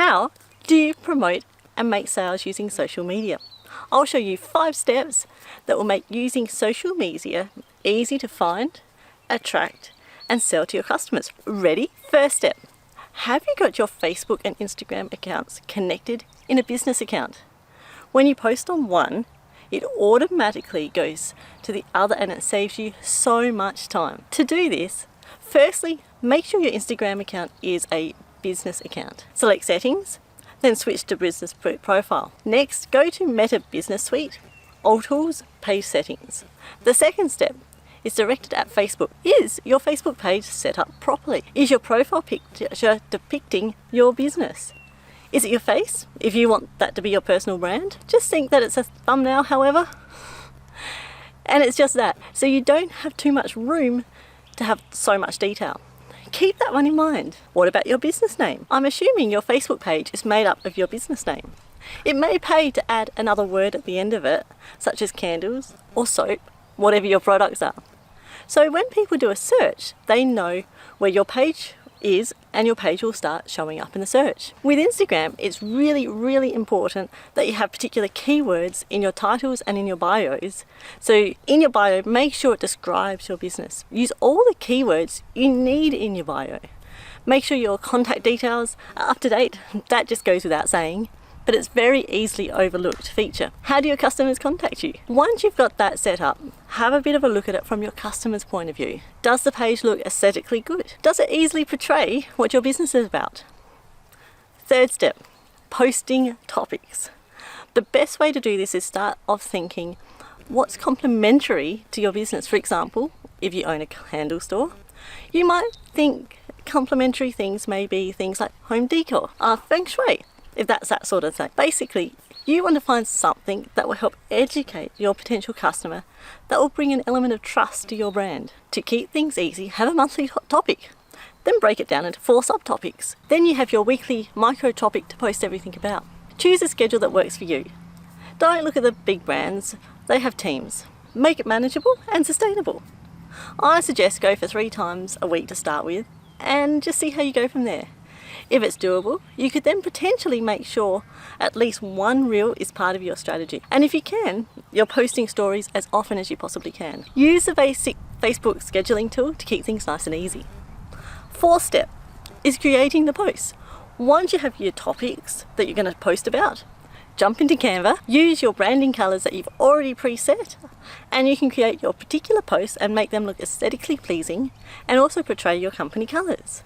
How do you promote and make sales using social media? I'll show you 5 steps that will make using social media easy to find, attract, and sell to your customers. Ready? First step. Have you got your Facebook and Instagram accounts connected in a business account? When you post on one, it automatically goes to the other and it saves you so much time. To do this, firstly, make sure your Instagram account is a business account. Select settings, then switch to business profile. Next, go to Meta Business Suite, All Tools, Page Settings. The second step is directed at Facebook. Is your Facebook page set up properly? Is your profile picture depicting your business? Is it your face? If you want that to be your personal brand, just think that it's a thumbnail, however. And it's just that. So you don't have too much room to have so much detail. Keep that one in mind. What about your business name? I'm assuming your Facebook page is made up of your business name. It may pay to add another word at the end of it, such as candles or soap, whatever your products are. So when people do a search, they know where your page is and your page will start showing up in the search. With Instagram, it's really important that you have particular keywords in your titles and in your bios. So in your bio, make sure it describes your business. Use all the keywords you need in your bio. Make sure your contact details are up to date. That just goes without saying, but it's very easily overlooked feature. How do your customers contact you? Once you've got that set up, have a bit of a look at it from your customer's point of view. Does the page look aesthetically good? Does it easily portray what your business is about? Third step, posting topics. The best way to do this is start off thinking what's complementary to your business. For example, if you own a candle store, you might think complementary things may be things like home decor, feng shui, if that's that sort of thing. Basically, you want to find something that will help educate your potential customer, that will bring an element of trust to your brand. To keep things easy, have a monthly hot topic, then break it down into 4 subtopics. Then you have your weekly micro topic to post everything about. Choose a schedule that works for you. Don't look at the big brands, they have teams. Make it manageable and sustainable. I suggest go for 3 times a week to start with, and just see how you go from there. If it's doable, you could then potentially make sure at least 1 reel is part of your strategy. And if you can, you're posting stories as often as you possibly can. Use the basic Facebook scheduling tool to keep things nice and easy. 4th step is creating the posts. Once you have your topics that you're going to post about, jump into Canva, use your branding colors that you've already preset, and you can create your particular posts and make them look aesthetically pleasing and also portray your company colors.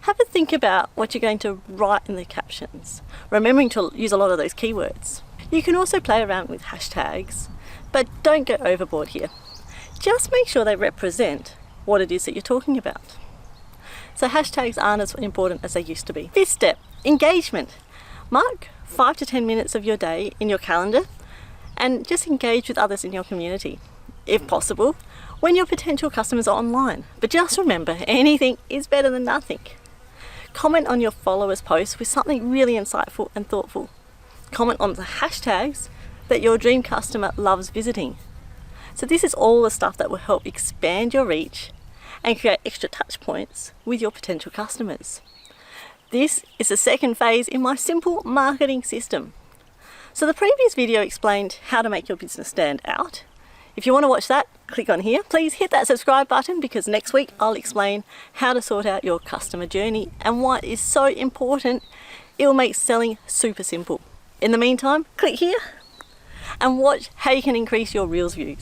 Have a think about what you're going to write in the captions, remembering to use a lot of those keywords. You can also play around with hashtags, but don't go overboard here. Just make sure they represent what it is that you're talking about. So hashtags aren't as important as they used to be. 5th step, engagement. Mark 5 to 10 minutes of your day in your calendar and just engage with others in your community, if possible, when your potential customers are online. But just remember, anything is better than nothing. Comment on your followers' posts with something really insightful and thoughtful. Comment on the hashtags that your dream customer loves visiting. So this is all the stuff that will help expand your reach and create extra touch points with your potential customers. This is the second phase in my simple marketing system. So the previous video explained how to make your business stand out. If you want to watch that, click on here. Please hit that subscribe button because next week I'll explain how to sort out your customer journey and why it is so important. It will make selling super simple. In the meantime, click here and watch how you can increase your Reels views.